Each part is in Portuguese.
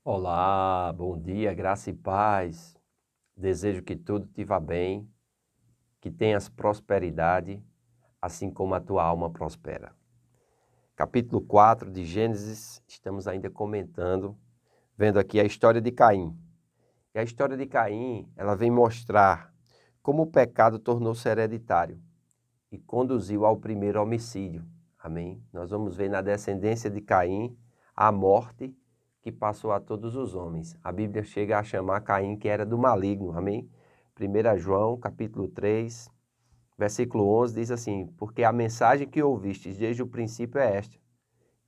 Olá, bom dia, graça e paz. Desejo que tudo te vá bem, que tenhas prosperidade, assim como a tua alma prospera. Capítulo 4 de Gênesis, estamos ainda comentando, vendo aqui a história de Caim. E a história de Caim, ela vem mostrar como o pecado tornou-se hereditário e conduziu ao primeiro homicídio. Amém? Nós vamos ver na descendência de Caim a morte que passou a todos os homens. A Bíblia chega a chamar Caim que era do maligno. Amém? 1 João, capítulo 3, versículo 11 diz assim: porque a mensagem que ouvistes desde o princípio é esta,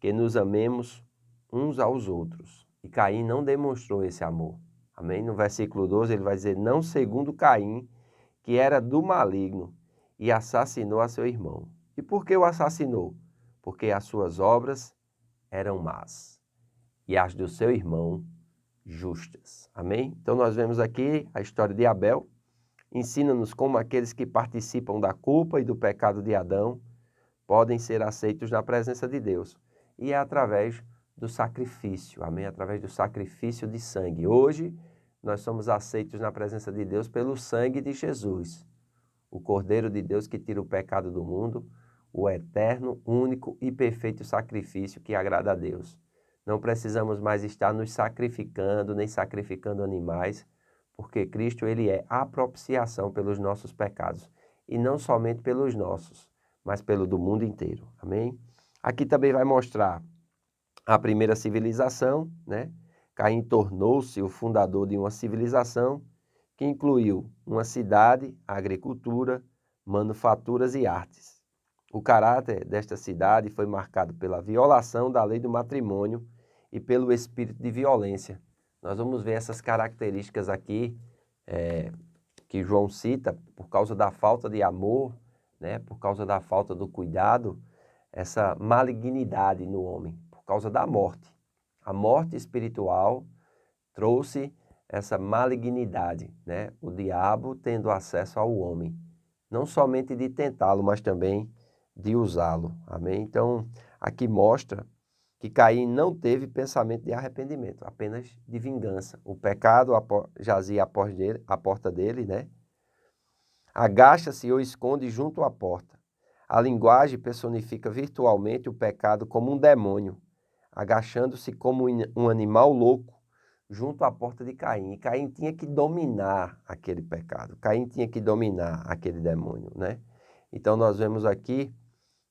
que nos amemos uns aos outros. E Caim não demonstrou esse amor. Amém? No versículo 12 ele vai dizer: não segundo Caim, que era do maligno, e assassinou a seu irmão. E por que o assassinou? Porque as suas obras eram más, e as do seu irmão justas. Amém? Então nós vemos aqui a história de Abel, ensina-nos como aqueles que participam da culpa e do pecado de Adão podem ser aceitos na presença de Deus. E é através do sacrifício, amém? Através do sacrifício de sangue. Hoje nós somos aceitos na presença de Deus pelo sangue de Jesus, o Cordeiro de Deus que tira o pecado do mundo, o eterno, único e perfeito sacrifício que agrada a Deus. Não precisamos mais estar nos sacrificando, nem sacrificando animais, porque Cristo ele é a propiciação pelos nossos pecados. E não somente pelos nossos, mas pelo do mundo inteiro. Amém? Aqui também vai mostrar a primeira civilização, né? Caim tornou-se o fundador de uma civilização que incluiu uma cidade, agricultura, manufaturas e artes. O caráter desta cidade foi marcado pela violação da lei do matrimônio e pelo espírito de violência. Nós vamos ver essas características aqui que João cita por causa da falta de amor, né? Por causa da falta do cuidado, essa malignidade no homem, por causa da morte. A morte espiritual trouxe essa malignidade, né? O diabo tendo acesso ao homem, não somente de tentá-lo, mas também de usá-lo. Amém? Então, aqui mostra que Caim não teve pensamento de arrependimento, apenas de vingança. O pecado jazia à porta dele, né? Agacha-se ou esconde junto à porta. A linguagem personifica virtualmente o pecado como um demônio, agachando-se como um animal louco junto à porta de Caim. E Caim tinha que dominar aquele pecado. Caim tinha que dominar aquele demônio, né? Então nós vemos aqui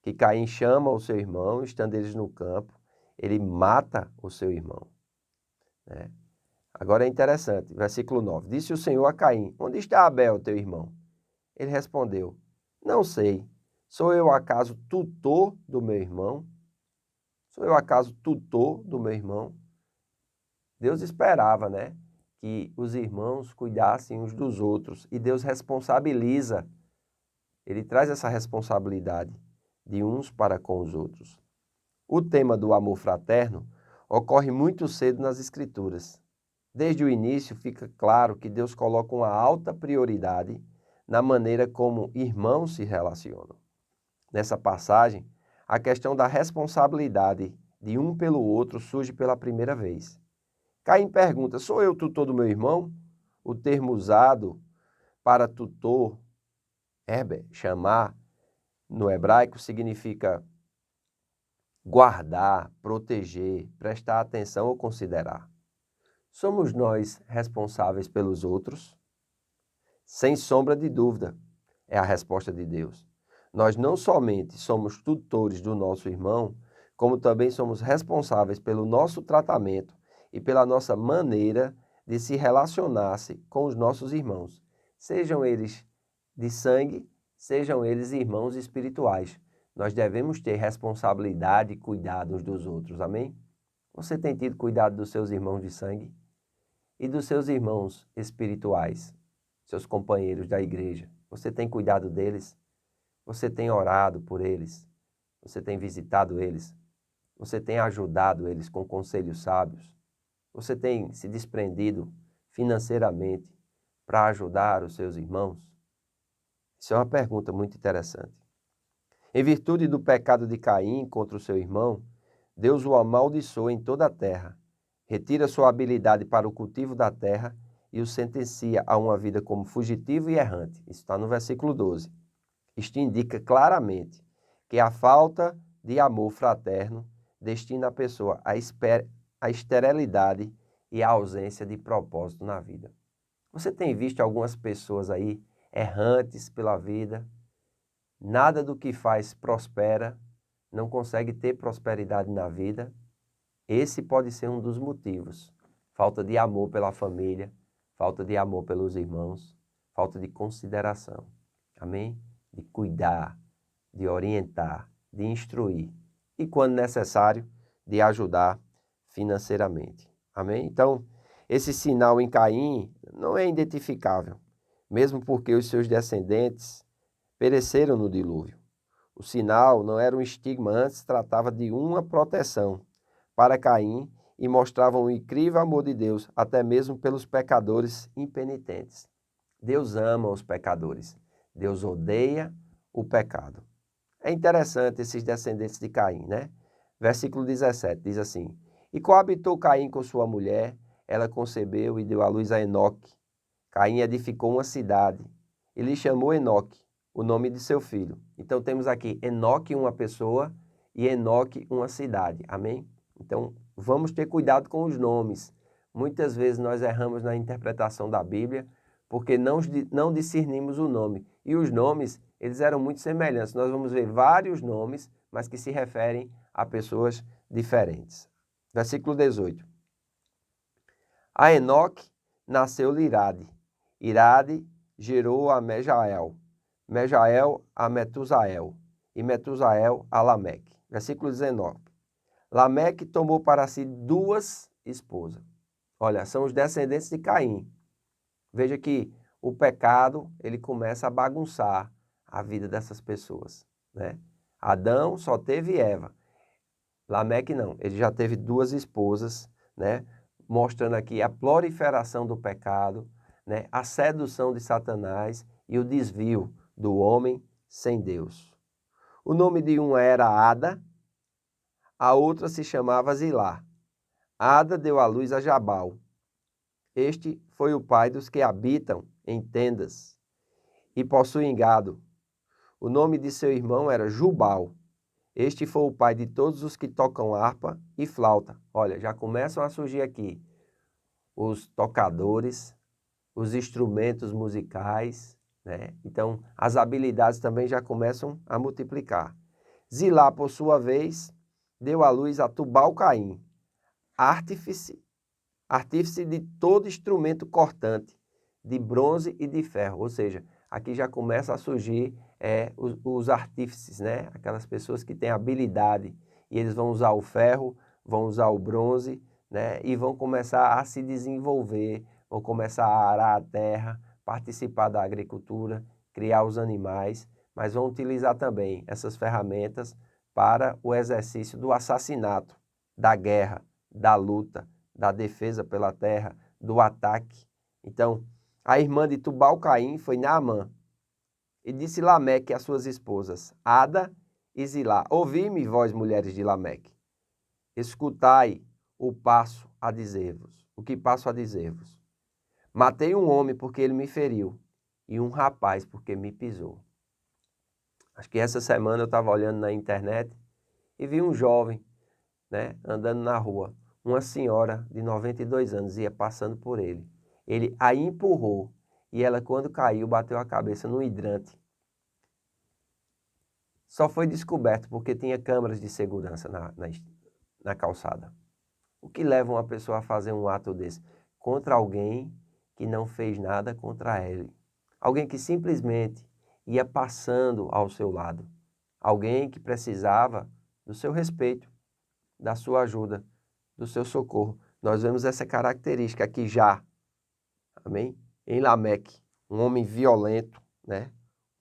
que Caim chama o seu irmão, estando eles no campo, ele mata o seu irmão, né? Agora é interessante, versículo 9. Disse o Senhor a Caim: onde está Abel, teu irmão? Ele respondeu: não sei. Sou eu acaso tutor do meu irmão? Sou eu acaso tutor do meu irmão? Deus esperava, né, que os irmãos cuidassem uns dos outros. E Deus responsabiliza. Ele traz essa responsabilidade de uns para com os outros. O tema do amor fraterno ocorre muito cedo nas Escrituras. Desde o início fica claro que Deus coloca uma alta prioridade na maneira como irmãos se relacionam. Nessa passagem, a questão da responsabilidade de um pelo outro surge pela primeira vez. Caim pergunta: sou eu tutor do meu irmão? O termo usado para tutor, Heber, chamar, no hebraico significa guardar, proteger, prestar atenção ou considerar. Somos nós responsáveis pelos outros? Sem sombra de dúvida, é a resposta de Deus. Nós não somente somos tutores do nosso irmão, como também somos responsáveis pelo nosso tratamento e pela nossa maneira de se relacionar-se com os nossos irmãos, sejam eles de sangue, sejam eles irmãos espirituais. Nós devemos ter responsabilidade e cuidado uns dos outros, amém? Você tem tido cuidado dos seus irmãos de sangue e dos seus irmãos espirituais, seus companheiros da igreja? Você tem cuidado deles? Você tem orado por eles? Você tem visitado eles? Você tem ajudado eles com conselhos sábios? Você tem se desprendido financeiramente para ajudar os seus irmãos? Isso é uma pergunta muito interessante. Em virtude do pecado de Caim contra o seu irmão, Deus o amaldiçoou em toda a terra retira sua habilidade para o cultivo da terra e o sentencia a uma vida como fugitivo e errante. Isso está no versículo 12. Isto indica claramente que a falta de amor fraterno destina a pessoa à esterilidade e à ausência de propósito na vida. Você tem visto algumas pessoas aí errantes pela vida, nada do que faz prospera, não consegue ter prosperidade na vida? Esse pode ser um dos motivos. Falta de amor pela família, falta de amor pelos irmãos, falta de consideração. Amém? De cuidar, de orientar, de instruir e, quando necessário, de ajudar financeiramente. Amém? Então, esse sinal em Caim não é identificável, mesmo porque os seus descendentes pereceram no dilúvio. O sinal não era um estigma, antes tratava de uma proteção para Caim e mostrava um incrível amor de Deus, até mesmo pelos pecadores impenitentes. Deus ama os pecadores, Deus odeia o pecado. É interessante esses descendentes de Caim, né? Versículo 17 diz assim: E coabitou Caim com sua mulher, ela concebeu e deu à luz a Enoque. Caim edificou uma cidade e lhe chamou Enoque, o nome de seu filho. Então temos aqui Enoque, uma pessoa, e Enoque, uma cidade. Amém? Então vamos ter cuidado com os nomes. Muitas vezes nós erramos na interpretação da Bíblia porque não discernimos o nome. E os nomes, eles eram muito semelhantes. Nós vamos ver vários nomes, mas que se referem a pessoas diferentes. Versículo 18. A Enoque nasceu Irade. Irade gerou a Mejael. Mejael a Metusael. E Metusael a Lameque. Versículo 19. Lameque tomou para si 2 esposas. Olha, são os descendentes de Caim. Veja que o pecado, ele começa a bagunçar a vida dessas pessoas, né? Adão só teve Eva. Lameque não, ele já teve 2 esposas, né? Mostrando aqui a proliferação do pecado, né? A sedução de Satanás e o desvio do homem sem Deus. O nome de uma era Ada, a outra se chamava Zilá. Ada deu à luz a Jabal. Este foi o pai dos que habitam em tendas e possuem gado. O nome de seu irmão era Jubal. Este foi o pai de todos os que tocam harpa e flauta. Olha, já começam a surgir aqui os tocadores, os instrumentos musicais, né? Então, as habilidades também já começam a multiplicar. Zilá, por sua vez, deu à luz a Tubal-Caim, artífice de todo instrumento cortante, de bronze e de ferro. Ou seja, aqui já começa a surgir os artífices, né? Aquelas pessoas que têm habilidade e eles vão usar o ferro, vão usar o bronze, né? E vão começar a se desenvolver, vão começar a arar a terra, participar da agricultura, criar os animais, mas vão utilizar também essas ferramentas para o exercício do assassinato, da guerra, da luta, da defesa pela terra, do ataque. Então, a irmã de Tubal-Caim foi Naamã. E disse Lameque às suas esposas, Ada e Zilá: Ouvi-me, vós mulheres de Lameque. Escutai o que passo a dizer-vos. Matei um homem porque ele me feriu, e um rapaz porque me pisou. Acho que essa semana eu estava olhando na internet e vi um jovem, né, andando na rua. Uma senhora de 92 anos ia passando por ele. Ele a empurrou e ela, quando caiu, bateu a cabeça num hidrante. Só foi descoberto porque tinha câmeras de segurança na calçada. O que leva uma pessoa a fazer um ato desse? Contra alguém que não fez nada contra ele. Alguém que simplesmente ia passando ao seu lado. Alguém que precisava do seu respeito, da sua ajuda, do seu socorro. Nós vemos essa característica aqui já, amém? Em Lameque, um homem violento, né?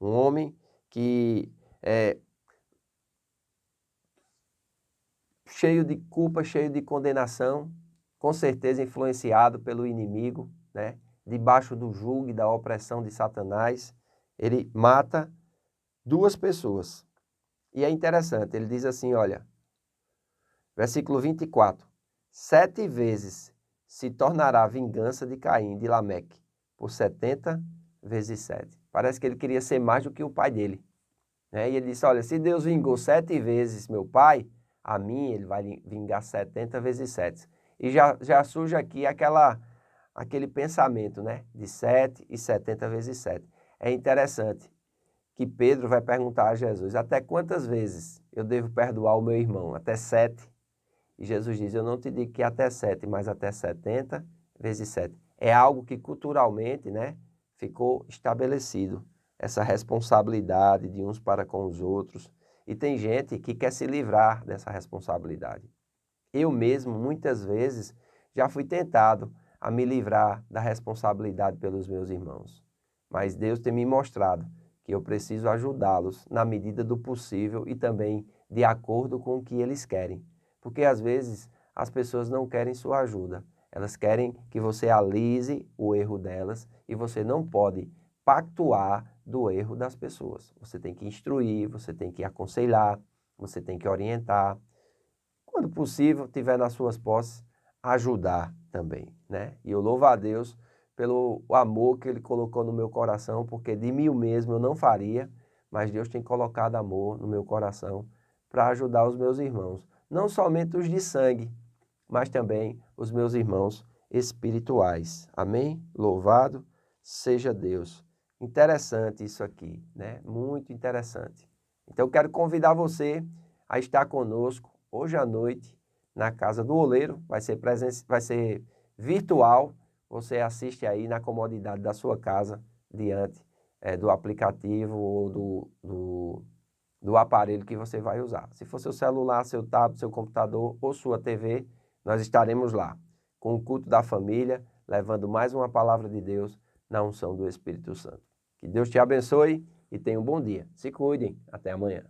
Um homem que é cheio de culpa, cheio de condenação, com certeza influenciado pelo inimigo, né? Debaixo do jugo e da opressão de Satanás, ele mata 2 pessoas. E é interessante, ele diz assim, olha, versículo 24. 7 vezes se tornará a vingança de Caim, de Lameque, por 70 vezes 7. Parece que ele queria ser mais do que o pai dele, né? E ele disse, olha, se Deus vingou 7 vezes meu pai, a mim ele vai vingar 70 vezes 7. E já surge aqui aquele pensamento, né? De 7 e 70 vezes 7. É interessante que Pedro vai perguntar a Jesus, até quantas vezes eu devo perdoar o meu irmão? Até 7? E Jesus diz, eu não te digo que até 7, mas até 70 vezes 7. É algo que culturalmente, né, ficou estabelecido, essa responsabilidade de uns para com os outros. E tem gente que quer se livrar dessa responsabilidade. Eu mesmo, muitas vezes, já fui tentado a me livrar da responsabilidade pelos meus irmãos. Mas Deus tem me mostrado que eu preciso ajudá-los na medida do possível e também de acordo com o que eles querem. Porque às vezes as pessoas não querem sua ajuda. Elas querem que você alise o erro delas e você não pode pactuar do erro das pessoas. Você tem que instruir, você tem que aconselhar, você tem que orientar. Quando possível, tiver nas suas posses, ajudar também, né? E eu louvo a Deus pelo amor que Ele colocou no meu coração, porque de mim mesmo eu não faria, mas Deus tem colocado amor no meu coração para ajudar os meus irmãos. Não somente os de sangue, mas também os meus irmãos espirituais. Amém? Louvado seja Deus. Interessante isso aqui, né? Muito interessante. Então, eu quero convidar você a estar conosco hoje à noite na Casa do Oleiro. Vai ser virtual. Você assiste aí na comodidade da sua casa, diante do aplicativo ou do aparelho que você vai usar. Se for seu celular, seu tablet, seu computador ou sua TV, nós estaremos lá, com o culto da família, levando mais uma palavra de Deus na unção do Espírito Santo. Que Deus te abençoe e tenha um bom dia. Se cuidem. Até amanhã.